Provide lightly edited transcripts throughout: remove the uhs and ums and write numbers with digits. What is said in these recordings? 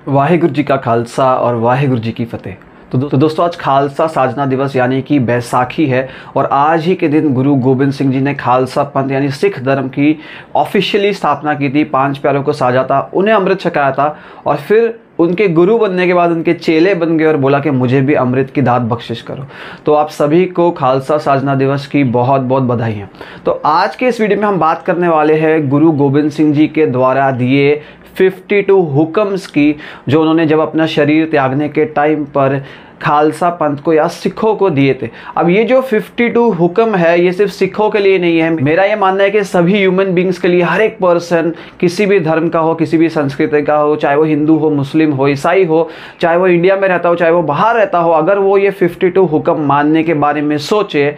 वाहिगुरु जी का खालसा और वाहिगुरु जी की फतेह। तो दोस्तों आज खालसा साजना दिवस यानी कि बैसाखी है और आज ही के दिन गुरु गोबिंद सिंह जी ने खालसा पंथ यानी सिख धर्म की ऑफिशियली स्थापना की थी। 5 प्यारों को साजा था, उन्हें अमृत छकाया था और फिर उनके गुरु बनने के बाद उनके चेले बन गए और बोला कि मुझे भी अमृत की दात बख्शिश करो। तो आप सभी को खालसा साजना दिवस की बहुत बहुत बधाई है। तो आज के इस वीडियो में हम बात करने वाले हैं गुरु गोबिंद सिंह जी के द्वारा दिए 52 हुक्म्स की, जो उन्होंने जब अपना शरीर त्यागने के टाइम पर खालसा पंथ को या सिखों को दिए थे। अब ये जो 52 हुक्म है ये सिर्फ सिखों के लिए नहीं है, मेरा ये मानना है कि सभी ह्यूमन बींग्स के लिए, हर एक पर्सन किसी भी धर्म का हो, किसी भी संस्कृति का हो, चाहे वो हिंदू हो, मुस्लिम हो, ईसाई हो, चाहे वो इंडिया में रहता हो, चाहे वो बाहर रहता हो, अगर वो ये 52 हुक्म मानने के बारे में सोचे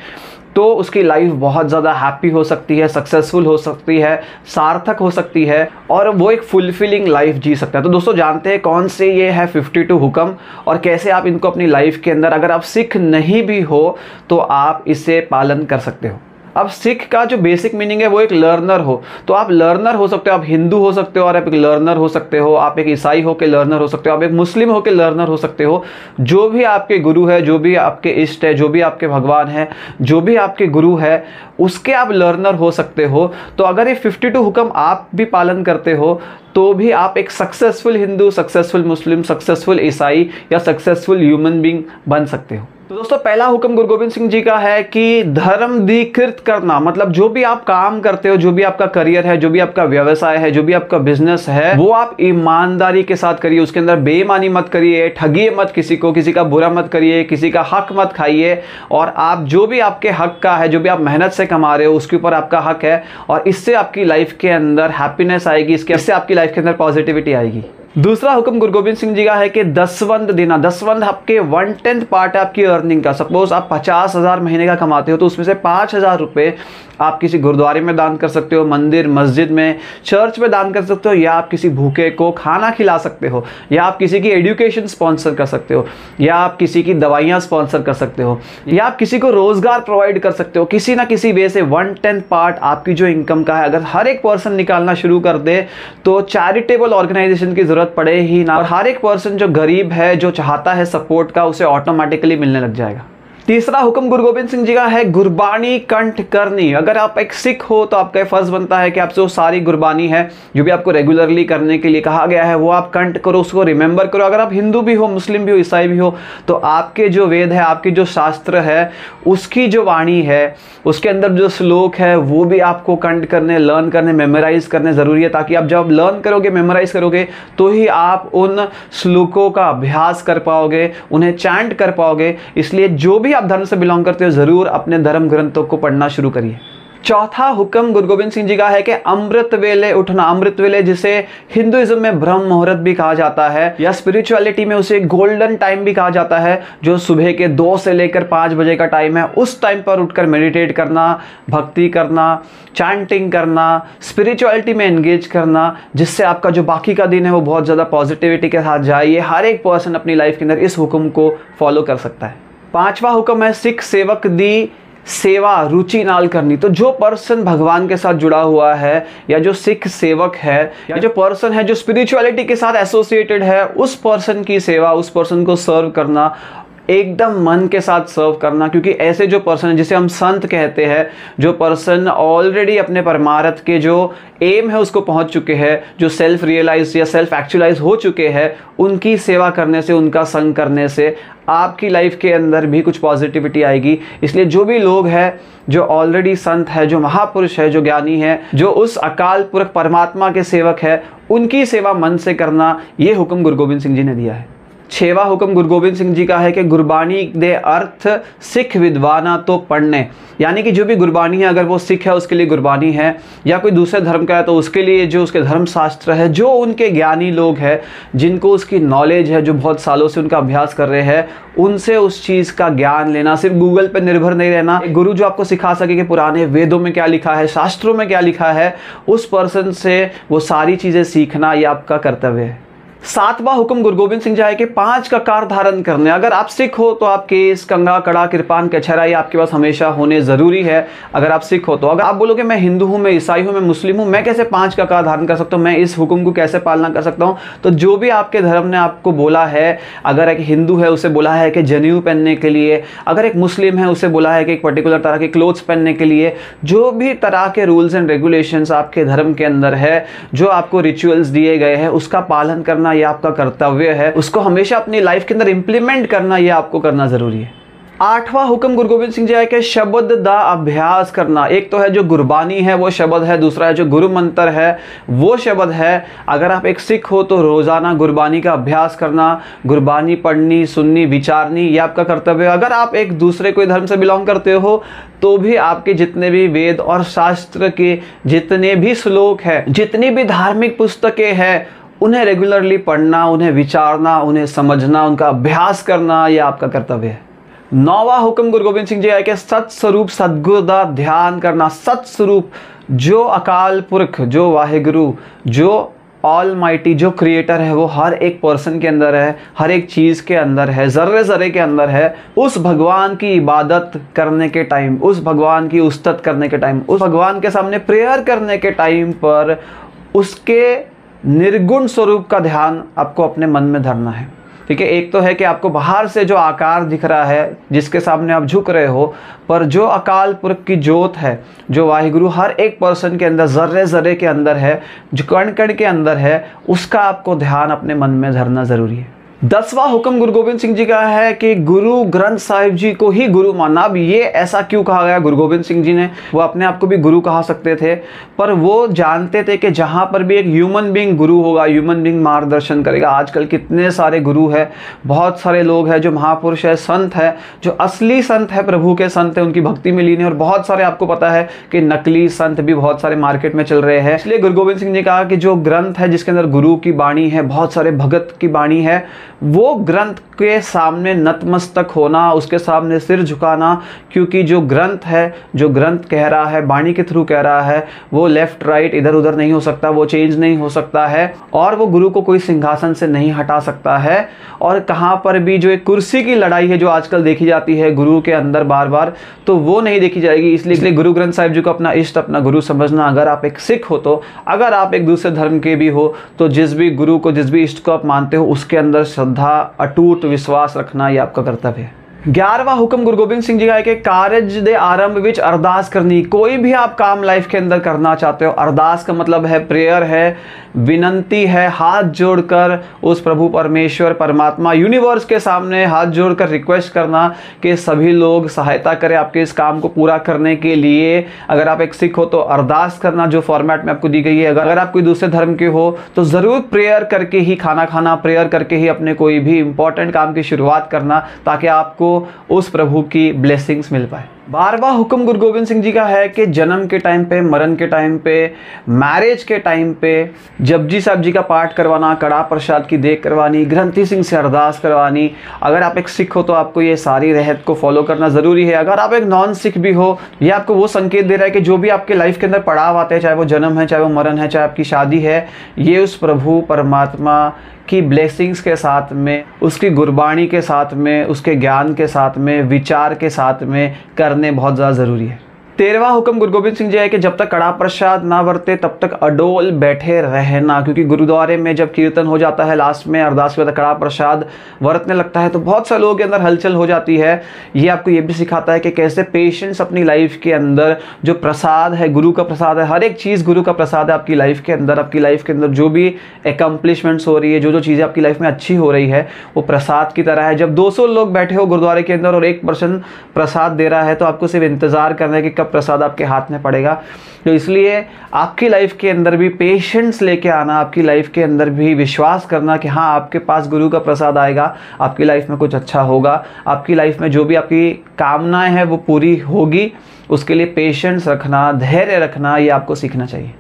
तो उसकी लाइफ बहुत ज़्यादा हैप्पी हो सकती है, सक्सेसफुल हो सकती है, सार्थक हो सकती है और वो एक फुलफिलिंग लाइफ जी सकता है। तो दोस्तों जानते हैं कौन से ये है 52 हुक्म और कैसे आप इनको अपनी लाइफ के अंदर, अगर आप सिख नहीं भी हो तो आप इसे पालन कर सकते हो। अब सिख का जो बेसिक मीनिंग है वो एक लर्नर हो, तो आप लर्नर हो सकते हो, आप हिंदू हो सकते हो और आप एक लर्नर हो सकते हो, आप एक ईसाई हो के लर्नर हो सकते हो, आप एक मुस्लिम हो के लर्नर हो सकते हो। जो भी आपके गुरु है, जो भी आपके इष्ट है, जो भी आपके भगवान है, जो भी आपके गुरु है, उसके आप लर्नर हो सकते हो। तो अगर ये 52 हुक्म आप भी पालन करते हो तो भी आप एक सक्सेसफुल हिंदू, सक्सेसफुल मुस्लिम, सक्सेसफुल ईसाई या सक्सेसफुल ह्यूमन बीइंग बन सकते हो। तो दोस्तों पहला हुक्म गुरु गोबिंद सिंह जी का है कि धर्म धिकृत करना, मतलब जो भी आप काम करते हो, जो भी आपका करियर है, जो भी आपका व्यवसाय है, जो भी आपका बिजनेस है, वो आप ईमानदारी के साथ करिए। उसके अंदर बेईमानी मत करिए, ठगिए मत किसी को, किसी का बुरा मत करिए, किसी का हक मत खाइए। और आप जो भी आपके हक का है, जो भी आप मेहनत से कमा रहे हो, उसके ऊपर आपका हक है और इससे आपकी लाइफ के अंदर हैप्पीनेस आएगी, इससे आपकी लाइफ के अंदर पॉजिटिविटी आएगी। दूसरा हुक्म गुरु गोबिंद सिंह जी का है कि दसवंध देना। दसवंध आपके 1/10 पार्ट है आपकी अर्निंग का। सपोज आप 50,000 महीने का कमाते हो तो उसमें से 5,000 रुपये आप किसी गुरुद्वारे में दान कर सकते हो, मंदिर मस्जिद में, चर्च में दान कर सकते हो, या आप किसी भूखे को खाना खिला सकते हो, या आप किसी की एजुकेशन स्पॉन्सर कर सकते हो, या आप किसी की दवाइयाँ स्पॉन्सर कर सकते हो, या आप किसी को रोजगार प्रोवाइड कर सकते हो। किसी ना किसी वे से 1/10 पार्ट आपकी जो इनकम का है अगर हर एक पर्सन निकालना शुरू कर दे तो चैरिटेबल ऑर्गेनाइजेशन की जरूरत पड़े ही ना, और हर एक पर्सन जो गरीब है, जो चाहता है सपोर्ट का, उसे ऑटोमेटिकली मिलने लग जाएगा। तीसरा हुक्म गुरु गोबिंद सिंह जी का है गुरबानी कंठ करनी। अगर आप एक सिख हो तो आपका फर्ज बनता है कि आपसे वो सारी गुरबानी है जो भी आपको रेगुलरली करने के लिए कहा गया है वो आप कंठ करो, उसको रिमेंबर करो। अगर आप हिंदू भी हो, मुस्लिम भी हो, ईसाई भी हो, तो आपके जो वेद है, आपके जो शास्त्र है, उसकी जो वाणी है, उसके अंदर जो श्लोक है, वो भी आपको कंठ करने, लर्न करने, मेमोराइज करने ज़रूरी है, ताकि आप जब लर्न करोगे, मेमोराइज करोगे तो ही आप उन श्लोकों का अभ्यास कर पाओगे, उन्हें चैंट कर पाओगे। इसलिए जो भी आप धर्म से बिलोंग करते हो जरूर अपने धर्म ग्रंथों को पढ़ना शुरू करिए। चौथा हुक्म गुरु गोबिंद सिंह जी का है कि अमृत वेले उठना। अमृत वेले जिसे हिंदुइज्म में ब्रह्म मुहूर्त भी कहा जाता है या स्पिरिचुअलिटी में उसे गोल्डन टाइम भी कहा जाता है, जो सुबह के 2 से लेकर 5 बजे का टाइम है। उस टाइम पर उठकर मेडिटेट करना, भक्ति करना, चैंटिंग करना, स्पिरिचुअलिटी में एंगेज करना, जिससे आपका जो बाकी का दिन है वो बहुत ज़्यादा पॉजिटिविटी के साथ जाए। ये हर एक पर्सन अपनी लाइफ के अंदर इस हुक्म को फॉलो कर सकता है। 5वां हुक्म है सिख सेवक दी सेवा रुचि नाल करनी। तो जो पर्सन भगवान के साथ जुड़ा हुआ है या जो सिख सेवक है या जो पर्सन है जो स्पिरिचुअलिटी के साथ एसोसिएटेड है, उस पर्सन की सेवा, उस पर्सन को सर्व करना, एकदम मन के साथ सर्व करना। क्योंकि ऐसे जो पर्सन है जिसे हम संत कहते हैं, जो पर्सन ऑलरेडी अपने परमार्थ के जो एम है उसको पहुंच चुके हैं, जो सेल्फ रियलाइज या सेल्फ एक्चुअलाइज हो चुके हैं, उनकी सेवा करने से, उनका संग करने से आपकी लाइफ के अंदर भी कुछ पॉजिटिविटी आएगी। इसलिए जो भी लोग हैं जो ऑलरेडी संत है, जो महापुरुष है, जो ज्ञानी है, जो उस अकाल पुरख परमात्मा के सेवक है, उनकी सेवा मन से करना, ये हुक्म गुरु गोबिंद सिंह जी ने दिया है। 6वां हुक्म गुरु गोबिंद सिंह जी का है कि गुरबानी दे अर्थ सिख विद्वाना तो पढ़ने। यानी कि जो भी गुरबानी है, अगर वो सिख है उसके लिए गुरबानी है, या कोई दूसरे धर्म का है तो उसके लिए जो उसके धर्म शास्त्र है, जो उनके ज्ञानी लोग हैं, जिनको उसकी नॉलेज है, जो बहुत सालों से उनका अभ्यास कर रहे हैं, उनसे उस चीज़ का ज्ञान लेना। सिर्फ गूगल पर निर्भर नहीं रहना। गुरु जो आपको सिखा सके कि पुराने वेदों में क्या लिखा है, शास्त्रों में क्या लिखा है, उस पर्सन से वो सारी चीज़ें सीखना, ये आपका कर्तव्य है। सातवां हुक्म गुरु गोबिंद सिंह जी आए कि 5 ककार धारण करने। अगर आप सिख हो तो आप केस, कंघा, कड़ा, कृपान, कछहरा ये आपके पास हमेशा होने ज़रूरी है। अगर आप सिख हो तो अगर आप बोलोगे मैं हिंदू हूँ, मैं ईसाई हूँ, मैं मुस्लिम हूँ, मैं कैसे 5 ककार धारण कर सकता हूँ, मैं इस हुक्म को कैसे पालना कर सकता हूँ, तो जो भी आपके धर्म ने आपको बोला है, अगर एक हिंदू है उसे बोला है कि जनेऊ पहनने के लिए, अगर एक मुस्लिम है उसे बोला है कि एक पर्टिकुलर तरह के क्लोथ्स पहनने के लिए, जो भी तरह के रूल्स एंड रेगुलेशंस आपके धर्म के अंदर है, जो आपको रिचुअल्स दिए गए हैं, उसका पालन करना ये आपका कर्तव्य है। उसको हमेशा अपनी लाइफ के अंदर इंप्लीमेंट करना ये आपको करना जरूरी है। 8वां हुक्म गुरु गोबिंद सिंह जी आए कि शब्द दा अभ्यास करना। एक तो है जो गुरबानी है वो शब्द है, दूसरा है जो गुरु मंत्र है वो शब्द है। अगर आप एक सिख हो तो रोजाना गुरबानी का अभ्यास करना, गुरबानी पढ़नी, सुननी, विचारनी ये आपका कर्तव्य है। अगर आप एक दूसरे कोई धर्म से बिलोंग करते हो तो भी आपके जितने भी वेद और शास्त्र के जितने भी श्लोक हैं, जितनी भी धार्मिक पुस्तकें हैं, उन्हें रेगुलरली पढ़ना, उन्हें विचारना, उन्हें समझना, उनका अभ्यास करना यह आपका कर्तव्य है। 9वां हुक्म गुरु गोबिंद सिंह जी आए कि सत स्वरूप सदगुरु दा ध्यान करना। सत स्वरूप जो अकाल पुरख, जो वाहिगुरु, जो ऑल माइटी, जो क्रिएटर है वो हर एक पर्सन के अंदर है, हर एक चीज़ के अंदर है, ज़र्रे ज़र्रे के अंदर है। उस भगवान की इबादत करने के टाइम, उस भगवान की उस्तत करने के टाइम, उस भगवान के सामने प्रेयर करने के टाइम पर उसके निर्गुण स्वरूप का ध्यान आपको अपने मन में धरना है। ठीक है, एक तो है कि आपको बाहर से जो आकार दिख रहा है, जिसके सामने आप झुक रहे हो, पर जो अकाल पुरख की जोत है, जो वाहिगुरु हर एक पर्सन के अंदर, ज़र्रे ज़र्रे के अंदर है, जो कण कण के अंदर है, उसका आपको ध्यान अपने मन में धरना ज़रूरी है। 10वां हुक्म गुरु गोबिंद सिंह जी का है कि गुरु ग्रंथ साहिब जी को ही गुरु मानना। अब ये ऐसा क्यों कहा गया गुरु गोबिंद सिंह जी ने? वो अपने आप को भी गुरु कहा सकते थे, पर वो जानते थे कि जहाँ पर भी एक ह्यूमन बीइंग गुरु होगा, ह्यूमन बीइंग मार्गदर्शन करेगा। आजकल कितने सारे गुरु हैं, बहुत सारे लोग हैं जो महापुरुष है, संत है, जो असली संत है, प्रभु के संत है, उनकी भक्ति में लीन है, और बहुत सारे आपको पता है कि नकली संत भी बहुत सारे मार्केट में चल रहे हैं। इसलिए गुरु गोबिंद सिंह जी ने कहा कि जो ग्रंथ है जिसके अंदर गुरु की बाणी है, बहुत सारे भगत की बाणी है, वो ग्रंथ के सामने नतमस्तक होना, उसके सामने सिर झुकाना, क्योंकि जो ग्रंथ है, जो ग्रंथ कह रहा है, बाणी के थ्रू कह रहा है, वो लेफ्ट राइट इधर उधर नहीं हो सकता, वो चेंज नहीं हो सकता है, और वो गुरु को कोई सिंहासन से नहीं हटा सकता है। और कहाँ पर भी जो एक कुर्सी की लड़ाई है जो आजकल देखी जाती है गुरु के अंदर बार बार, तो वो नहीं देखी जाएगी। इसलिए गुरु ग्रंथ साहिब जी को अपना इष्ट, अपना गुरु समझना। अगर आप एक सिख हो तो, अगर आप एक दूसरे धर्म के भी हो तो जिस भी गुरु को, जिस भी इष्ट को आप मानते हो, उसके अंदर श्रद्धा, अटूट विश्वास रखना ये आपका कर्तव्य है। 11वां हुक्म गुरु गोबिंद सिंह जी का है कि कारज दे आरंभ विच अरदास करनी। कोई भी आप काम लाइफ के अंदर करना चाहते हो, अरदास का मतलब है प्रेयर है, विनंती है, हाथ जोड़कर उस प्रभु परमेश्वर परमात्मा यूनिवर्स के सामने हाथ जोड़कर रिक्वेस्ट करना कि सभी लोग सहायता करें आपके इस काम को पूरा करने के लिए। अगर आप एक सिख हो तो अरदास करना जो फॉर्मेट में आपको दी गई है। अगर आप कोई दूसरे धर्म के हो तो ज़रूर प्रेयर करके ही खाना खाना, प्रेयर करके ही अपने कोई भी इंपॉर्टेंट काम की शुरुआत करना, ताकि आपको उस प्रभु की ब्लेसिंग्स मिल पाए। 12वां हुक्म गुरु गोबिंद सिंह जी का है कि जन्म के टाइम पे, मरण के टाइम पे, मैरिज के टाइम पे जपजी साहब जी का पाठ करवाना, कड़ा प्रसाद की देख करवानी, ग्रंथी सिंह से अरदास करवानी। अगर आप एक सिख हो तो आपको ये सारी रहत को फॉलो करना ज़रूरी है। अगर आप एक नॉन सिख भी हो, ये आपको वो संकेत दे रहा है कि जो भी आपके लाइफ के अंदर पड़ाव आते हैं, चाहे वो जन्म है, चाहे वो मरण है, चाहे आपकी शादी है, ये उस प्रभु परमात्मा की ब्लेसिंग्स के साथ में, उसकी गुरबाणी के साथ में, उसके ज्ञान के साथ में, विचार के साथ में करने बहुत ज़्यादा ज़रूरी है। 13वां हुक्म गुरु गोबिंद सिंह जी है कि जब तक कड़ा प्रसाद ना बरते तब तक अडोल बैठे रहना। क्योंकि गुरुद्वारे में जब कीर्तन हो जाता है, लास्ट में अरदास के बाद कड़ा प्रसाद बरतने लगता है, तो बहुत से लोगों के अंदर हलचल हो जाती है। ये आपको ये भी सिखाता है कि कैसे पेशेंस अपनी लाइफ के अंदर, जो प्रसाद है, गुरु का प्रसाद है, हर एक चीज़ गुरु का प्रसाद है आपकी लाइफ के अंदर। आपकी लाइफ के अंदर जो भी एकम्प्लिशमेंट्स हो रही है, जो जो चीज़ें आपकी लाइफ में अच्छी हो रही है, वो प्रसाद की तरह है। जब 200 लोग बैठे हो गुरुद्वारे के अंदर और एक पर्सन प्रसाद दे रहा है, तो आपको सिर्फ इंतज़ार करना है कि प्रसाद आपके हाथ में पड़ेगा। तो इसलिए आपकी लाइफ के अंदर भी पेशेंस लेके आना, आपकी लाइफ के अंदर भी विश्वास करना कि हाँ, आपके पास गुरु का प्रसाद आएगा, आपकी लाइफ में कुछ अच्छा होगा, आपकी लाइफ में जो भी आपकी कामनाएं हैं वो पूरी होगी। उसके लिए पेशेंस रखना, धैर्य रखना, ये आपको सीखना चाहिए।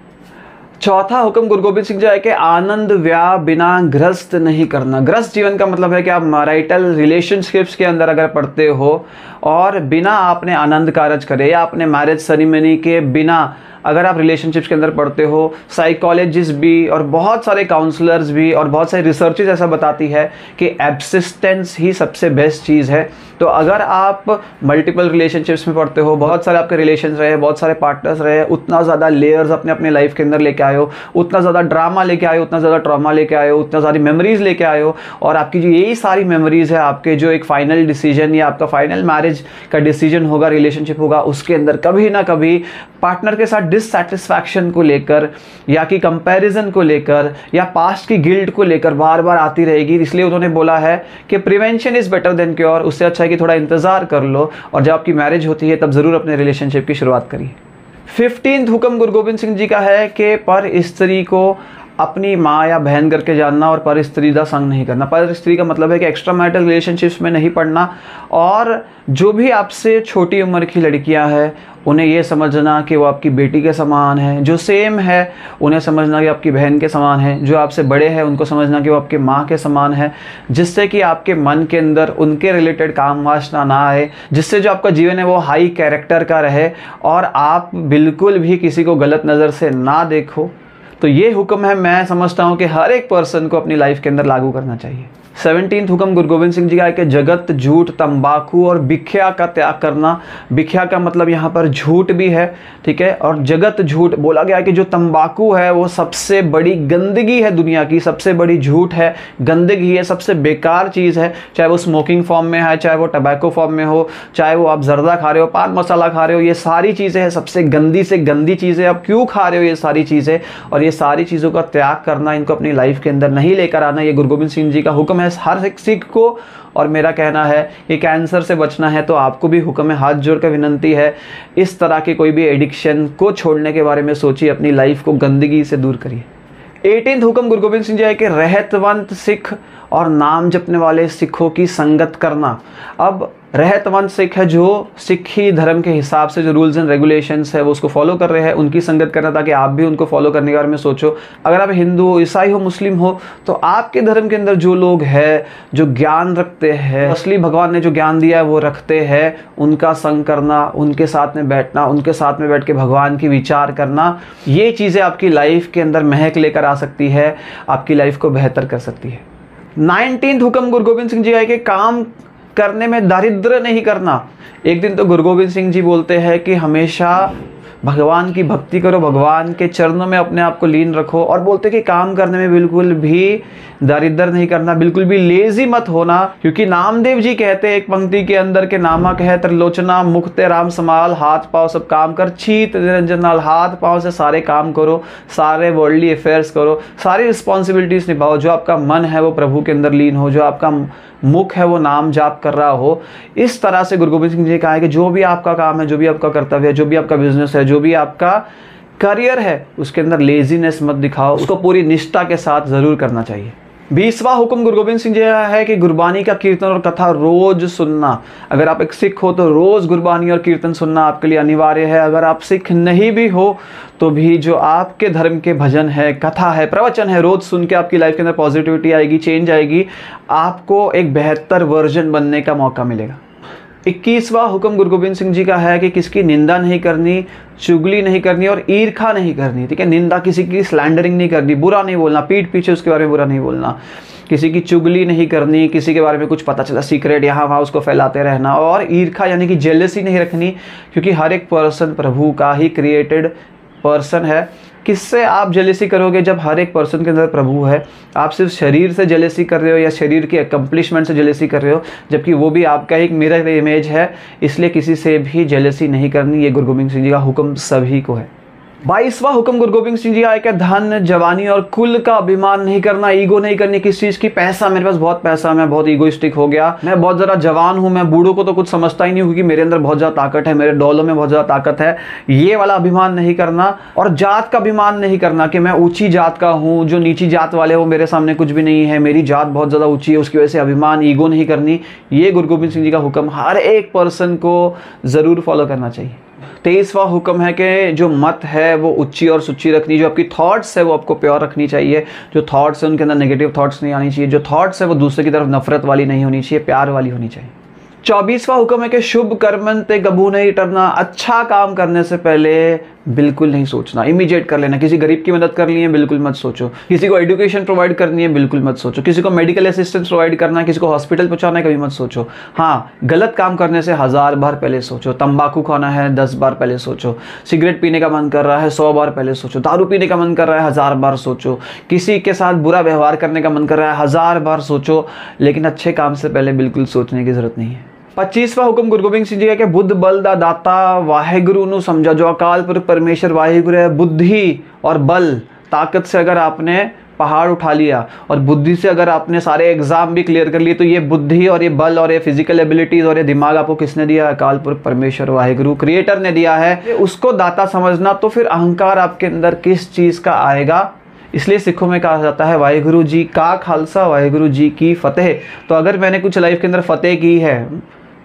चौथा हुक्म गुरु गोबिंद सिंह जी है कि आनंद व्याह बिना ग्रस्त नहीं करना। ग्रस्त जीवन का मतलब है कि आप मैरिटल रिलेशनशिप्स के अंदर अगर पढ़ते हो और बिना आपने आनंद कारज करे, या अपने मैरिज सेरेमनी के बिना अगर आप रिलेशनशिप्स के अंदर पढ़ते हो, साइकोलॉजिस्ट भी और बहुत सारे काउंसलर्स भी और बहुत सारे रिसर्चेस ऐसा बताती है कि एब्सिस्टेंस ही सबसे बेस्ट चीज़ है। तो अगर आप मल्टीपल रिलेशनशिप्स में पढ़ते हो, बहुत सारे आपके रिलेशंस रहे, बहुत सारे पार्टनर्स रहे, उतना ज़्यादा लेयर्स अपने अपने लाइफ के अंदर लेके आए हो, उतना ज़्यादा ड्रामा लेके आए हो, उतना ज़्यादा ट्रॉमा लेके आए हो, उतना सारी मेमोरीज लेके आए हो, और आपकी जो यही सारी मेमोरीज है, आपके जो एक फाइनल डिसीजन या आपका फाइनल मैरिज का डिसीजन होगा, रिलेशनशिप होगा, उसके अंदर कभी ना कभी पार्टनर के साथ डिससैटिस्फैक्शन को लेकर या कि कंपैरिजन को लेकर या पास्ट की गिल्ट को लेकर बार बार आती रहेगी। इसलिए उन्होंने बोला है कि prevention is better than cure. उससे अच्छा है कि थोड़ा इंतजार कर लो, और जब आपकी मैरिज होती है तब जरूर अपने रिलेशनशिप की शुरुआत करिए। 15वां हुक्म गुरु गोबिंद सिंह जी का है कि पर स्त्री को अपनी माँ या बहन करके जानना और पर स्त्री का संग नहीं करना। पर स्त्री का मतलब है कि एक्स्ट्रा मैरिटल रिलेशनशिप्स में नहीं पड़ना, और जो भी आपसे छोटी उम्र की लड़कियां हैं उन्हें ये समझना कि वो आपकी बेटी के समान है, जो सेम है उन्हें समझना कि आपकी बहन के समान है, जो आपसे बड़े हैं उनको समझना कि वो आपके माँ के समान है, जिससे कि आपके मन के अंदर उनके रिलेटेड काम वासना ना आए, जिससे जो आपका जीवन है वो हाई कैरेक्टर का रहे और आप बिल्कुल भी किसी को गलत नज़र से ना देखो। तो ये हुक्म है, मैं समझता हूँ कि हर एक पर्सन को अपनी लाइफ के अंदर लागू करना चाहिए। 17वां हुक्म गुरु गोबिंद सिंह जी का है कि जगत, झूठ, तंबाकू और भिख्या का त्याग करना। भिख्या का मतलब यहाँ पर झूठ भी है, ठीक है, और जगत झूठ बोला गया है कि जो तंबाकू है वो सबसे बड़ी गंदगी है, दुनिया की सबसे बड़ी झूठ है, गंदगी है, सबसे बेकार चीज़ है। चाहे वो स्मोकिंग फॉर्म में है, चाहे वो टबैको फॉर्म में हो, चाहे वो आप जर्दा खा रहे हो, पान मसाला खा रहे हो, ये सारी चीज़ें हैं सबसे गंदी से गंदी चीज़ें। आप क्यों खा रहे हो ये सारी चीज़ें, और ये सारी चीज़ों का त्याग करना, इनको अपनी लाइफ के अंदर नहीं लेकर आना, ये गुरु गोबिंद सिंह जी का हुक्म है हर एक सिख को। और मेरा कहना है कि कैंसर से बचना है तो आपको भी हुक्म है, हाथ जोड़ कर विनंती है, इस तरह के कोई भी एडिक्शन को छोड़ने के बारे में सोचिए, अपनी लाइफ को गंदगी से दूर करिए। 18वां हुक्म गुरु गोबिंद सिंह जी है कि रहतवंत सिख और नाम जपने वाले सिखों की संगत करना। अब रहतवंत सिख है जो सिखी धर्म के हिसाब से जो रूल्स एंड रेगुलेशंस है वो उसको फॉलो कर रहे हैं, उनकी संगत करना, ताकि आप भी उनको फॉलो करने के बारे में सोचो। अगर आप हिंदू हो, ईसाई हो, मुस्लिम हो, तो आपके धर्म के अंदर जो लोग हैं, जो ज्ञान रखते हैं, असली भगवान ने जो ज्ञान दिया है वो रखते हैं, उनका संग करना, उनके साथ में बैठना, उनके साथ में बैठ के भगवान की विचार करना, ये चीज़ें आपकी लाइफ के अंदर महक लेकर आ सकती है, आपकी लाइफ को बेहतर कर सकती है। 19वां हुक्म गुरु गोबिंद सिंह जी का है कि काम करने में दारिद्र नहीं करना। एक दिन तो गुरु गोबिंद सिंह जी बोलते हैं कि हमेशा भगवान की भक्ति करो, भगवान के चरणों में अपने आप को लीन रखो, और बोलते कि काम करने में बिल्कुल भी दारिद्र नहीं करना, बिल्कुल भी लेजी मत होना, क्योंकि नामदेव जी कहते हैं एक पंक्ति के अंदर के नामक है त्रिलोचना मुख ते राम समाल, हाथ पाँव सब काम कर छीत निरंजन नाल। हाथ पाँव से सारे काम करो, सारे वर्ल्डली अफेयर्स करो, सारी रिस्पॉन्सिबिलिटीज निभाओ, जो आपका मन है वो प्रभु के अंदर लीन हो, जो आपका मुख है वो नाम जाप कर रहा हो। इस तरह से गुरु गोबिंद सिंह जी ने कहा है कि जो भी आपका काम है, जो भी आपका कर्तव्य है, जो भी आपका बिजनेस है, जो भी आपका करियर है, उसके अंदर लेजीनेस मत दिखाओ, उसको पूरी निष्ठा के साथ जरूर करना चाहिए। 20वां हुक्म गुरु गोबिंद सिंह जी का है कि गुरबानी का कीर्तन और कथा रोज सुनना। अगर आप एक सिख हो तो रोज गुरबानी और कीर्तन सुनना आपके लिए अनिवार्य है। अगर आप सिख नहीं भी हो तो भी जो आपके धर्म के भजन है, कथा है, प्रवचन है, रोज सुन के आपकी लाइफ के अंदर पॉजिटिविटी आएगी, चेंज आएगी, आपको एक बेहतर वर्जन बनने का मौका मिलेगा। 21वां हुक्म गुरु गोबिंद सिंह जी का है कि किसकी निंदा नहीं करनी, चुगली नहीं करनी और ईर्खा नहीं करनी, ठीक है। निंदा, किसी की स्लैंडरिंग नहीं करनी, बुरा नहीं बोलना, पीठ पीछे उसके बारे में बुरा नहीं बोलना, किसी की चुगली नहीं करनी, किसी के बारे में कुछ पता चला सीक्रेट यहाँ वहाँ उसको फैलाते रहना, और ईर्खा यानी कि जेलसी नहीं रखनी, क्योंकि हर एक पर्सन प्रभु का ही क्रिएटेड पर्सन है। किससे आप जेलेसी करोगे? जब हर एक पर्सन के अंदर प्रभु है। आप सिर्फ शरीर से जेलेसी कर रहे हो या शरीर की अकम्पलिशमेंट से जेलेसी कर रहे हो, जबकि वो भी आपका एक मिरर इमेज है। इसलिए किसी से भी जेलेसी नहीं करनी, ये गुरु गोबिंद सिंह जी का हुक्म सभी को है। 22वां हुक्म गुरु गोबिंद सिंह जी का है कि धन, जवानी और कुल का अभिमान नहीं करना, ईगो नहीं करनी किस चीज़ की। पैसा, मेरे पास बहुत पैसा है, मैं बहुत ईगोइस्टिक हो गया, मैं बहुत ज़्यादा जवान हूँ, मैं बूढ़ों को तो कुछ समझता ही नहीं हूँ क्योंकि मेरे अंदर बहुत ज़्यादा ताकत है, मेरे डॉलों में बहुत ज़्यादा ताकत है, ये वाला अभिमान नहीं करना। और जात का अभिमान नहीं करना कि मैं ऊँची जात का हूँ, जो नीची जात वाले हो मेरे सामने कुछ भी नहीं है, मेरी जात बहुत ज़्यादा ऊँची है, उसकी वजह से अभिमान, ईगो नहीं करनी। ये गुरु गोबिंद सिंह जी का हुक्म हर एक पर्सन को ज़रूर फॉलो करना चाहिए। 23वां हुक्म है कि जो मत है वो उच्ची और सुच्ची रखनी, जो आपकी थॉट्स है वो आपको प्योर रखनी चाहिए, जो थॉट्स है उनके अंदर नेगेटिव थॉट्स नहीं आनी चाहिए, जो थॉट्स है वो दूसरे की तरफ नफरत वाली नहीं होनी चाहिए, प्यार वाली होनी चाहिए। 24वां हुक्म है कि शुभ कर्मन ते गबू नहीं टरना, अच्छा काम करने से पहले बिल्कुल नहीं सोचना, इमीडिएट कर लेना। किसी गरीब की मदद करनी है, बिल्कुल मत सोचो। किसी को एजुकेशन प्रोवाइड करनी है, बिल्कुल मत सोचो। किसी को मेडिकल असिस्टेंस प्रोवाइड करना है, किसी को हॉस्पिटल पहुंचाना है, कभी मत सोचो। हाँ, गलत काम करने से 1000 बार पहले सोचो। तंबाकू खाना है, 10 बार पहले सोचो। सिगरेट पीने का मन कर रहा है, 100 बार पहले सोचो। दारू पीने का मन कर रहा है, 1000 बार सोचो। किसी के साथ बुरा व्यवहार करने का मन कर रहा है, 1000 बार सोचो। लेकिन अच्छे काम से पहले बिल्कुल सोचने की जरूरत नहीं है। 25वां हुक्म गुरु गोबिंद सिंह जी का कि बुद्ध बल दा दाता वाहेगुरु नु समझा। जो अकाल पुरख परमेश्वर वाहेगुरु है, बुद्धि और बल ताकत से अगर आपने पहाड़ उठा लिया और बुद्धि से अगर आपने सारे एग्जाम भी क्लियर कर लिए, तो ये बुद्धि और ये बल और ये फिजिकल एबिलिटीज और ये दिमाग आपको किसने दिया? अकाल पुरख परमेश्वर वाहेगुरु क्रिएटर ने दिया है। उसको दाता समझना, तो फिर अहंकार आपके अंदर किस चीज़ का आएगा? इसलिए सिखों में कहा जाता है वाहेगुरु जी का खालसा, वाहेगुरु जी की फतेह। तो अगर मैंने कुछ लाइफ के अंदर फतेह की है,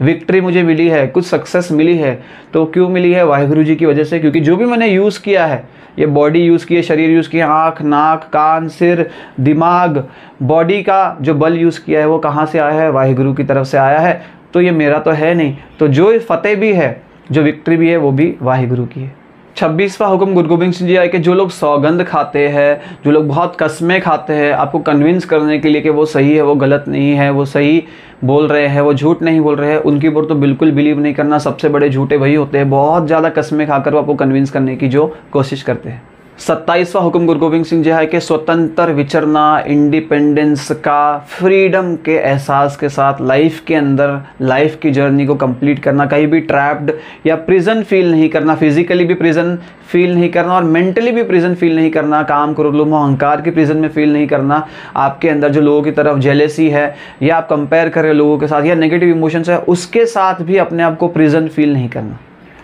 विक्ट्री मुझे मिली है, कुछ सक्सेस मिली है, तो क्यों मिली है? वाहेगुरु जी की वजह से। क्योंकि जो भी मैंने यूज़ किया है, ये बॉडी यूज़ की है, शरीर यूज़ किया, आँख, नाक, कान, सिर, दिमाग, बॉडी का जो बल यूज़ किया है वो कहाँ से आया है? वाहेगुरु की तरफ से आया है। तो ये मेरा तो है नहीं। तो जो फतेह भी है, जो विक्ट्री भी है, वो भी वाहेगुरु की है। 26वां हुक्म गुरु गोबिंद सिंह जी आए कि जो लोग सौगंध खाते हैं, जो लोग बहुत कस्में खाते हैं आपको कन्विंस करने के लिए कि वो सही है, वो गलत नहीं है, वो सही बोल रहे हैं, वो झूठ नहीं बोल रहे हैं, उनके ऊपर तो बिल्कुल बिलीव नहीं करना। सबसे बड़े झूठे वही होते हैं, बहुत ज़्यादा कस्में खाकर वो आपको कन्विंस करने की जो कोशिश करते हैं। 27वां हुक्म गुरु गोबिंद सिंह जी है कि स्वतंत्र विचरना, इंडिपेंडेंस का, फ्रीडम के एहसास के साथ लाइफ के अंदर लाइफ की जर्नी को कंप्लीट करना। कहीं भी ट्रैप्ड या प्रिजन फील नहीं करना, फिजिकली भी प्रिजन फील नहीं करना और मेंटली भी प्रिजन फील नहीं करना। काम, क्रोध, लोभ, अहंकार की प्रिजन में फील नहीं करना। आपके अंदर जो लोगों की तरफ जेलेसी है या आप कंपेयर कर रहे हो लोगों के साथ या नेगेटिव इमोशंस है, उसके साथ भी अपने आप को प्रिजन फील नहीं करना।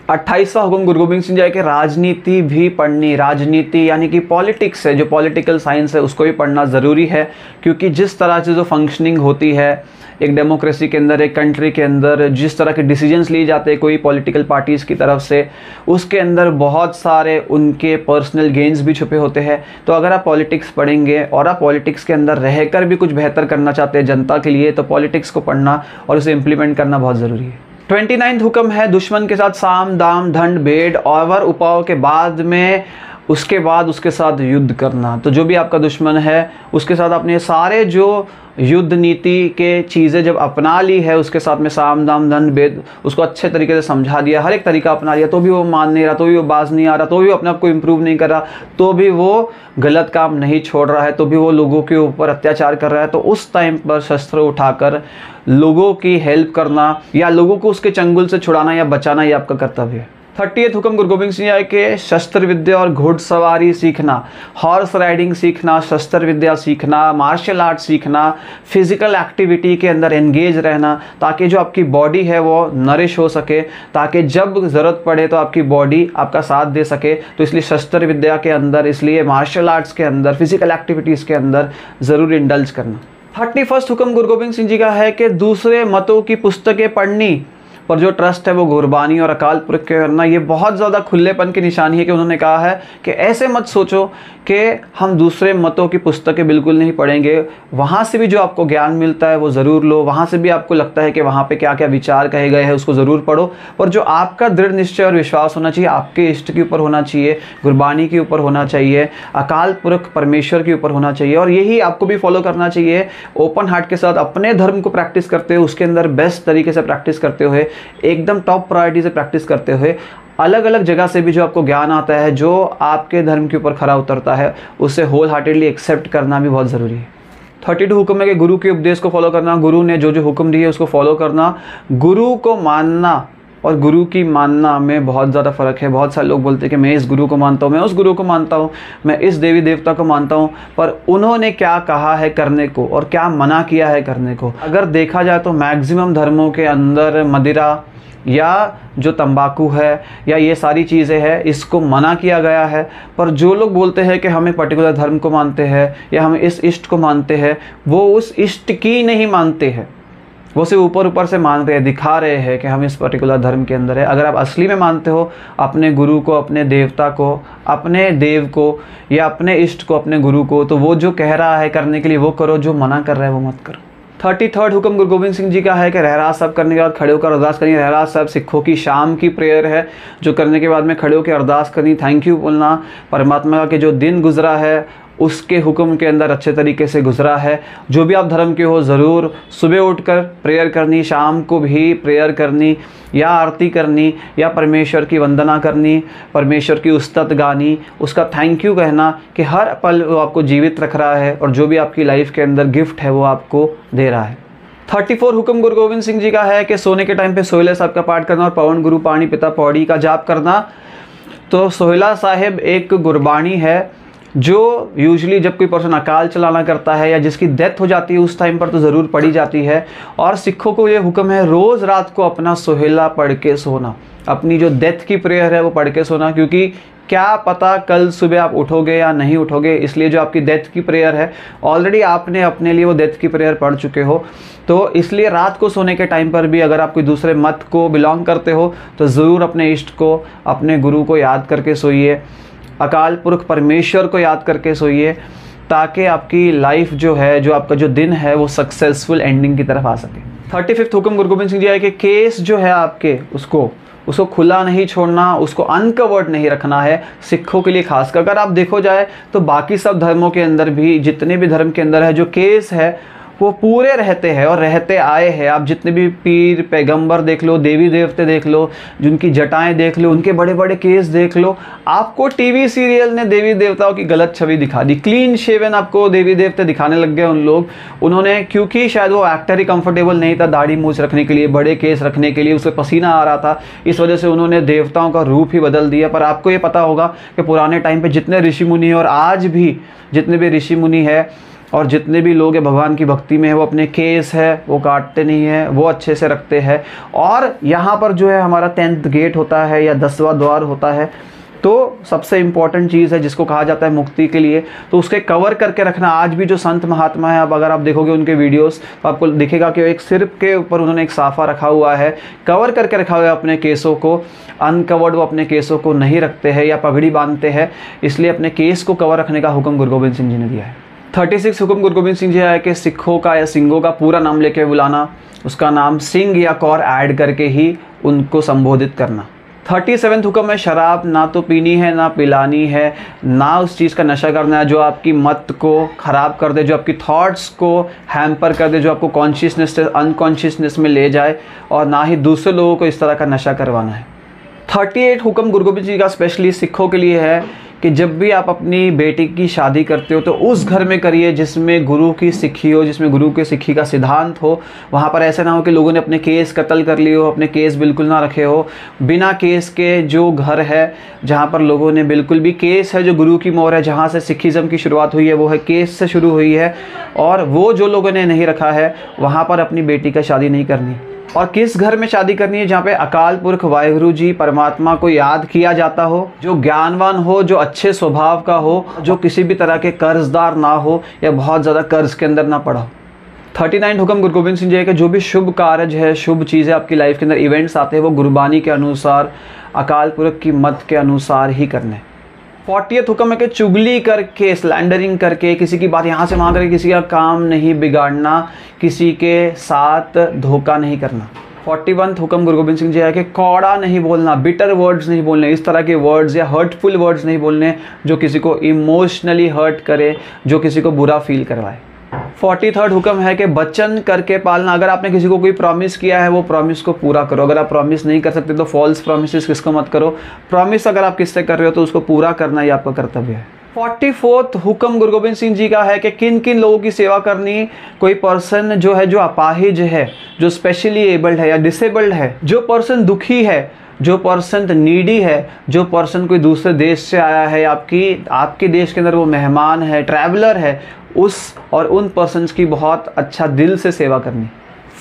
28वां हुक्म गुरु गोबिंद सिंह जी के राजनीति भी पढ़नी। राजनीति यानी कि पॉलिटिक्स है, जो पॉलिटिकल साइंस है, उसको भी पढ़ना ज़रूरी है। क्योंकि जिस तरह से जो फंक्शनिंग होती है एक डेमोक्रेसी के अंदर, एक कंट्री के अंदर, जिस तरह के डिसीजंस लिए जाते हैं कोई पॉलिटिकल पार्टीज़ की तरफ से, उसके अंदर बहुत सारे उनके पर्सनल गेन्स भी छुपे होते हैं। तो अगर आप पॉलिटिक्स पढ़ेंगे और आप पॉलिटिक्स के अंदर रहकर भी कुछ बेहतर करना चाहते हैं जनता के लिए, तो पॉलिटिक्स को पढ़ना और उसे इम्प्लीमेंट करना बहुत ज़रूरी है। 29वां हुक्म है दुश्मन के साथ साम दाम दंड भेद और उपायों के बाद में उसके बाद उसके साथ युद्ध करना। तो जो भी आपका दुश्मन है उसके साथ अपने सारे जो युद्ध नीति के चीज़ें जब अपना ली है, उसके साथ में साम दाम दंड भेद उसको अच्छे तरीके से समझा दिया, हर एक तरीका अपना लिया, तो भी वो मान नहीं रहा, तो भी वो बाज नहीं आ रहा, तो भी वो अपने आप को इम्प्रूव नहीं कर रहा, तो भी वो गलत काम नहीं छोड़ रहा है, तो भी वो लोगों के ऊपर अत्याचार कर रहा है, तो उस टाइम पर शस्त्र उठाकर लोगों की हेल्प करना या लोगों को उसके चंगुल से छुड़ाना या बचाना, ये आपका कर्तव्य है। 30वां हुक्म गुरु गोबिंद सिंह के शस्त्र विद्या और घुड़सवारी सीखना, हॉर्स राइडिंग सीखना, शस्त्र विद्या सीखना, मार्शल आर्ट सीखना, फिजिकल एक्टिविटी के अंदर एंगेज रहना, ताकि जो आपकी बॉडी है वो नरिश हो सके, ताकि जब ज़रूरत पड़े तो आपकी बॉडी आपका साथ दे सके। तो इसलिए शस्त्र विद्या के अंदर, इसलिए मार्शल आर्ट्स के अंदर, फिजिकल एक्टिविटीज़ के अंदर ज़रूर इंडल्ज करना। 31वां हुक्म गुरु गोबिंद सिंह जी का है कि दूसरे मतों की पुस्तकें पढ़नी पर जो ट्रस्ट है वो गुरबानी और अकाल पुरख के करना। ये बहुत ज़्यादा खुलेपन की निशानी है कि उन्होंने कहा है कि ऐसे मत सोचो कि हम दूसरे मतों की पुस्तकें बिल्कुल नहीं पढ़ेंगे, वहाँ से भी जो आपको ज्ञान मिलता है वो ज़रूर लो, वहाँ से भी आपको लगता है कि वहाँ पे क्या क्या विचार कहे गए हैं उसको ज़रूर पढ़ो, पर जो आपका दृढ़ निश्चय और विश्वास होना चाहिए आपके इष्ट के ऊपर होना चाहिए, गुरबानी के ऊपर होना चाहिए, अकाल पुरख परमेश्वर के ऊपर होना चाहिए, और यही आपको भी फॉलो करना चाहिए। ओपन हार्ट के साथ अपने धर्म को प्रैक्टिस करते हुए, उसके अंदर बेस्ट तरीके से प्रैक्टिस करते हुए, एकदम टॉप प्रायोरिटी से प्रैक्टिस करते हुए, अलग अलग जगह से भी जो आपको ज्ञान आता है, जो आपके धर्म के ऊपर खरा उतरता है, उसे होल हार्टेडली एक्सेप्ट करना भी बहुत ज़रूरी है। 32 हुक्म है कि गुरु के उपदेश को फॉलो करना, गुरु ने जो जो हुक्म दिए उसको फॉलो करना। गुरु को मानना और गुरु की मानना में बहुत ज़्यादा फ़र्क है। बहुत सारे लोग बोलते हैं कि मैं इस गुरु को मानता हूँ, मैं उस गुरु को मानता हूँ, मैं इस देवी देवता को मानता हूँ, पर उन्होंने क्या कहा है करने को और क्या मना किया है करने को। अगर देखा जाए तो मैक्सिमम धर्मों के अंदर मदिरा या जो तंबाकू है या ये सारी चीज़ें हैं, इसको मना किया गया है। पर जो लोग बोलते हैं कि हमें पर्टिकुलर धर्म को मानते हैं या हम इस इष्ट को मानते हैं, वो उस इष्ट की नहीं मानते हैं, वो सिर्फ ऊपर ऊपर से मान रहे हैं, दिखा रहे हैं कि हम इस पर्टिकुलर धर्म के अंदर है। अगर आप असली में मानते हो अपने गुरु को, अपने देवता को, अपने देव को या अपने इष्ट को, अपने गुरु को, तो वो जो कह रहा है करने के लिए वो करो, जो मना कर रहा है वो मत करो। 33rd हुक्म गुरु गोबिंद सिंह जी का है कि रहरास साहब करने के बाद खड़े होकर अरदास करनी। रहरास साहब सिखों की शाम की प्रेयर है, जो करने के बाद में खड़े होकर अरदास करनी, थैंक यू बोलना परमात्मा का कि जो दिन गुजरा है उसके हुक्म के अंदर अच्छे तरीके से गुजरा है। जो भी आप धर्म के हो ज़रूर सुबह उठकर प्रेयर करनी, शाम को भी प्रेयर करनी या आरती करनी या परमेश्वर की वंदना करनी, परमेश्वर की उस्तत गानी, उसका थैंक यू कहना कि हर पल वो आपको जीवित रख रहा है और जो भी आपकी लाइफ के अंदर गिफ्ट है वो आपको दे रहा है। 34 हुक्म गुरु गोबिंद सिंह जी का है कि सोने के टाइम पे सोहेला साहब का पाठ करना और पवन गुरु पाणी पिता पौड़ी का जाप करना। तो सोहेला साहिब एक गुरबाणी है जो यूजुअली जब कोई पर्सन अकाल चलाना करता है या जिसकी डेथ हो जाती है उस टाइम पर तो ज़रूर पढ़ी जाती है। और सिखों को ये हुक्म है रोज़ रात को अपना सोहेला पढ़ के सोना, अपनी जो डेथ की प्रेयर है वो पढ़ के सोना, क्योंकि क्या पता कल सुबह आप उठोगे या नहीं उठोगे। इसलिए जो आपकी डेथ की प्रेयर है ऑलरेडी आपने अपने लिए वो डेथ की प्रेयर पढ़ चुके हो, तो इसलिए रात को सोने के टाइम पर भी अगर आप कोई दूसरे मत को बिलोंग करते हो तो ज़रूर अपने इष्ट को, अपने गुरु को याद करके सोइए, अकाल पुरख परमेश्वर को याद करके सोइए, ताकि आपकी लाइफ जो है, जो आपका जो दिन है वो सक्सेसफुल एंडिंग की तरफ आ सके। 35 हुक्म गुरु गोबिंद सिंह जी है कि केस जो है आपके उसको खुला नहीं छोड़ना, उसको अनकवर्ड नहीं रखना है। सिखों के लिए खासकर अगर आप देखो जाए तो बाकी सब धर्मों के अंदर भी, जितने भी धर्म के अंदर है, जो केस है वो पूरे रहते हैं और रहते आए हैं। आप जितने भी पीर पैगंबर देख लो, देवी देवते देख लो, जिनकी जटाएं देख लो, उनके बड़े बड़े केस देख लो, आपको टीवी सीरियल ने देवी देवताओं की गलत छवि दिखा दी। क्लीन शेवन आपको देवी देवते दिखाने लग गए उन लोग, उन्होंने, क्योंकि शायद वो एक्टर ही कंफर्टेबल नहीं था दाढ़ी मूछ रखने के लिए, बड़े केस रखने के लिए, उससे पसीना आ रहा था, इस वजह से उन्होंने देवताओं का रूप ही बदल दिया। पर आपको ये पता होगा कि पुराने टाइम पर जितने ऋषि मुनि हैं और आज भी जितने भी ऋषि मुनि है और जितने भी लोग हैं भगवान की भक्ति में है, वो अपने केस है वो काटते नहीं है, वो अच्छे से रखते हैं। और यहाँ पर जो है हमारा 10th गेट होता है या 10वां द्वार होता है, तो सबसे इम्पॉर्टेंट चीज़ है जिसको कहा जाता है मुक्ति के लिए, तो उसके कवर करके रखना। आज भी जो संत महात्मा है, अब अगर आप देखोगे उनके वीडियोस तो आपको दिखेगा कि एक सिर के ऊपर उन्होंने एक साफा रखा हुआ है, कवर करके रखा हुआ है अपने केसों को। अनकवर्ड वो अपने केसों को नहीं रखते हैं या पगड़ी बांधते हैं, इसलिए अपने केस को कवर रखने का हुक्म गुरु गोबिंद सिंह जी ने दिया है। 36 हुक्म गुरु गोबिंद सिंह जी है कि सिखों का या सिंगों का पूरा नाम लेके बुलाना, उसका नाम सिंह या कौर ऐड करके ही उनको संबोधित करना। 37 हुक्म है शराब ना तो पीनी है ना पिलानी है, ना उस चीज़ का नशा करना है जो आपकी मत को ख़राब कर दे, जो आपकी थॉट्स को हैम्पर कर दे, जो आपको कॉन्शियसनेस से अनकॉन्शियसनेस में ले जाए, और ना ही दूसरे लोगों को इस तरह का नशा करवाना है। 38 हुक्म गुरु गोबिंद जी का स्पेशली सिखों के लिए है कि जब भी आप अपनी बेटी की शादी करते हो तो उस घर में करिए जिसमें गुरु की सिक्खी हो, जिसमें गुरु के सिक्खी का सिद्धांत हो। वहाँ पर ऐसा ना हो कि लोगों ने अपने केस कत्ल कर लिए हो, अपने केस बिल्कुल ना रखे हो। बिना केस के जो घर है जहाँ पर लोगों ने बिल्कुल भी, केस है जो गुरु की मोहर है, जहाँ से सिखिज़म की शुरुआत हुई है वो है केस से शुरू हुई है, और वो जो लोगों ने नहीं रखा है वहाँ पर अपनी बेटी का शादी नहीं करनी। और किस घर में शादी करनी है? जहाँ पे अकाल पुरख वाहिगुरु जी परमात्मा को याद किया जाता हो, जो ज्ञानवान हो, जो अच्छे स्वभाव का हो, जो किसी भी तरह के कर्जदार ना हो या बहुत ज़्यादा कर्ज के अंदर ना पड़ा हो। 39 हुक्म गुरु गोबिंद सिंह जी है कि जो भी शुभ कार्य है, शुभ चीज़ें आपकी लाइफ के अंदर इवेंट्स आते हैं, वो गुरबानी के अनुसार, अकाल पुरख की मत के अनुसार ही करने। 40th हुक्म है कि चुगली करके, स्लैंडरिंग करके, किसी की बात यहाँ से वहाँ करके किसी का काम नहीं बिगाड़ना, किसी के साथ धोखा नहीं करना। 41 हुक्म गुरु गोबिंद सिंह जी है कि कौड़ा नहीं बोलना, बिटर वर्ड्स नहीं बोलने, इस तरह के वर्ड्स या हर्टफुल वर्ड्स नहीं बोलने जो किसी को इमोशनली हर्ट करे, जो किसी को बुरा फील करवाए। 43rd हुक्म है कि वचन करके पालना। अगर आपने किसी को कोई प्रॉमिस किया है वो प्रॉमिस को पूरा करो। अगर आप प्रॉमिस नहीं कर सकते तो फॉल्स प्रॉमिसेस किसको मत करो। प्रॉमिस अगर आप किससे कर रहे हो तो उसको पूरा करना ही आपका कर्तव्य है। 44th हुक्म गुरु गोबिंद सिंह जी का है कि किन किन लोगों की सेवा करनी। कोई पर्सन जो है, जो अपाहिज है, जो स्पेशली एबल्ड है या डिसेबल्ड है, जो पर्सन दुखी है, जो पर्सन नीडी है, जो पर्सन कोई दूसरे देश से आया है, आपके देश के अंदर वो मेहमान है, ट्रैवलर है, उस और उन पर्सन्स की बहुत अच्छा दिल से सेवा करनी।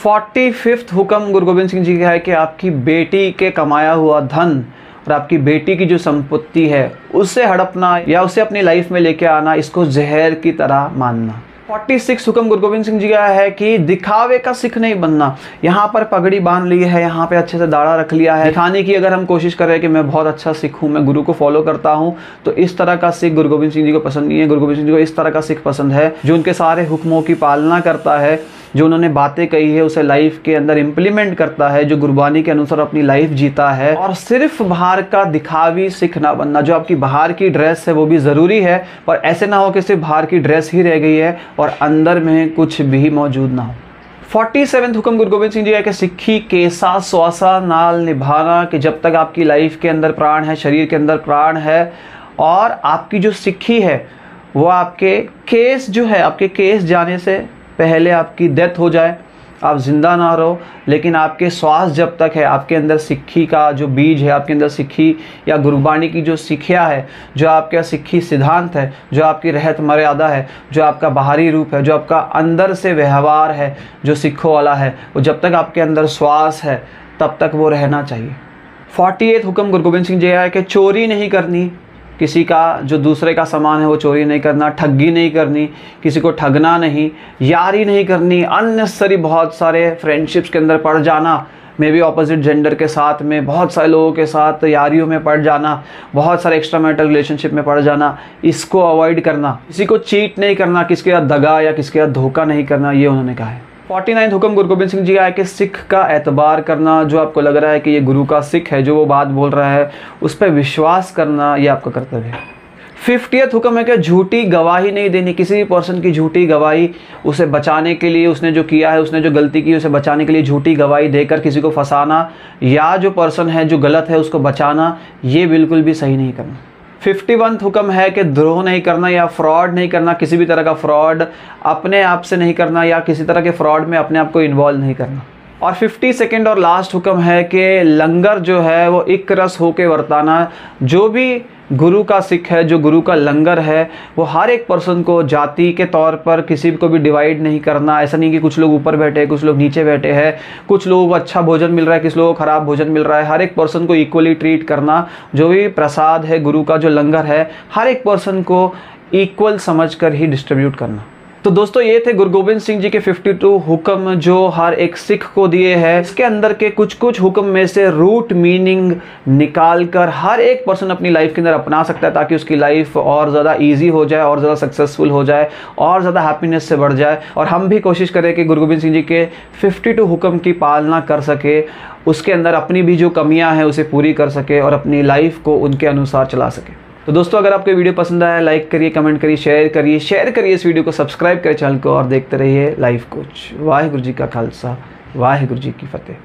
45th हुक्म गुरु गोबिंद सिंह जी का है कि आपकी बेटी के कमाया हुआ धन और आपकी बेटी की जो संपत्ति है उससे हड़पना या उसे अपनी लाइफ में लेके आना, इसको जहर की तरह मानना। 46 हुक्म गुरु गोबिंद सिंह जी का है कि दिखावे का सिख नहीं बनना। यहाँ पर पगड़ी बांध ली है, यहाँ पे अच्छे से दाढ़ा रख लिया है, दिखाने की अगर हम कोशिश कर रहे हैं कि मैं बहुत अच्छा सिख हूँ, मैं गुरु को फॉलो करता हूँ, तो इस तरह का सिख गुरु गोबिंद सिंह जी को पसंद नहीं है। गुरु गोबिंद सिंह जी को इस तरह का सिख पसंद है जो उनके सारे हुक्मों की पालना करता है, जो उन्होंने बातें कही है उसे लाइफ के अंदर इम्प्लीमेंट करता है, जो गुरबानी के अनुसार अपनी लाइफ जीता है। और सिर्फ बाहर का दिखावी सिख ना बनना, जो आपकी बाहर की ड्रेस है वो भी ज़रूरी है, पर ऐसे ना हो कि सिर्फ बाहर की ड्रेस ही रह गई है और अंदर में कुछ भी मौजूद ना हो। 47वां हुक्म गुरु गोबिंद सिंह जी है कि सिक्खी केसा स्वासा नाल निभाना, कि जब तक आपकी लाइफ के अंदर प्राण है, शरीर के अंदर प्राण है, और आपकी जो सिक्खी है वो आपके केस जो है, आपके केस जाने से पहले आपकी डेथ हो जाए, आप जिंदा ना रहो, लेकिन आपके श्वास जब तक है, आपके अंदर सिक्खी का जो बीज है, आपके अंदर सिक्खी या गुरबानी की जो सिक्खिया है, जो आपका सिक्खी सिद्धांत है, जो आपकी रहत मर्यादा है, जो आपका बाहरी रूप है, जो आपका अंदर से व्यवहार है, जो सिखों वाला है, वो जब तक आपके अंदर श्वास है तब तक वो रहना चाहिए। 48वां हुक्म गुरु गोबिंद सिंह जी है कि चोरी नहीं करनी, किसी का जो दूसरे का सामान है वो चोरी नहीं करना, ठगी नहीं करनी, किसी को ठगना नहीं, यारी नहीं करनी, अननेसेसरी बहुत सारे फ्रेंडशिप्स के अंदर पड़ जाना, मे बी ऑपोजिट जेंडर के साथ में, बहुत सारे लोगों के साथ यारियों में पड़ जाना, बहुत सारे एक्स्ट्रा मैरिटल रिलेशनशिप में पड़ जाना, इसको अवॉइड करना। किसी को चीट नहीं करना, किसके साथ दगा या किसके साथ धोखा नहीं करना, ये उन्होंने कहा है। 49वां हुक्म गुरु गोबिंद सिंह जी आए कि सिख का एतबार करना, जो आपको लग रहा है कि ये गुरु का सिख है, जो वो बात बोल रहा है उस पर विश्वास करना, ये आपका कर्तव्य है। 50वां हुक्म है कि झूठी गवाही नहीं देनी, किसी भी पर्सन की झूठी गवाही उसे बचाने के लिए, उसने जो किया है, उसने जो गलती की उसे बचाने के लिए झूठी गवाही देकर किसी को फंसाना या जो पर्सन है जो गलत है उसको बचाना, ये बिल्कुल भी सही नहीं करना। 51वां हुक्म है कि द्रोह नहीं करना या फ्रॉड नहीं करना, किसी भी तरह का फ्रॉड अपने आप से नहीं करना या किसी तरह के फ्रॉड में अपने आप को इन्वॉल्व नहीं करना। और 52वां और लास्ट हुक्म है कि लंगर जो है वो एक रस होके वर्ताना, जो भी गुरु का सिख है, जो गुरु का लंगर है, वो हर एक पर्सन को जाति के तौर पर किसी को भी डिवाइड नहीं करना। ऐसा नहीं कि कुछ लोग ऊपर बैठे हैं, कुछ लोग नीचे बैठे हैं, कुछ लोगों को अच्छा भोजन मिल रहा है, किसी लोगों को ख़राब भोजन मिल रहा है। हर एक पर्सन को इक्वली ट्रीट करना, जो भी प्रसाद है गुरु का, जो लंगर है, हर एक पर्सन को इक्वल समझ कर ही डिस्ट्रीब्यूट करना। तो दोस्तों ये थे गुरु गोबिंद सिंह जी के 52 हुक्म जो हर एक सिख को दिए हैं। इसके अंदर के कुछ कुछ हुक्म में से रूट मीनिंग निकाल कर हर एक पर्सन अपनी लाइफ के अंदर अपना सकता है, ताकि उसकी लाइफ और ज़्यादा ईजी हो जाए, और ज़्यादा सक्सेसफुल हो जाए, और ज़्यादा हैप्पीनेस से बढ़ जाए। और हम भी कोशिश करें कि गुरु गोबिंद सिंह जी के 52 हुक्म की पालना कर सके, उसके अंदर अपनी भी जो कमियाँ हैं उसे पूरी कर सके और अपनी लाइफ को उनके अनुसार चला सके। तो दोस्तों अगर आपको वीडियो पसंद आया, लाइक करिए, कमेंट करिए, शेयर करिए इस वीडियो को, सब्सक्राइब करिए चैनल को और देखते रहिए लाइफ कोच। वाहिगुरु जी का खालसा, वाहिगुरु जी की फतेह।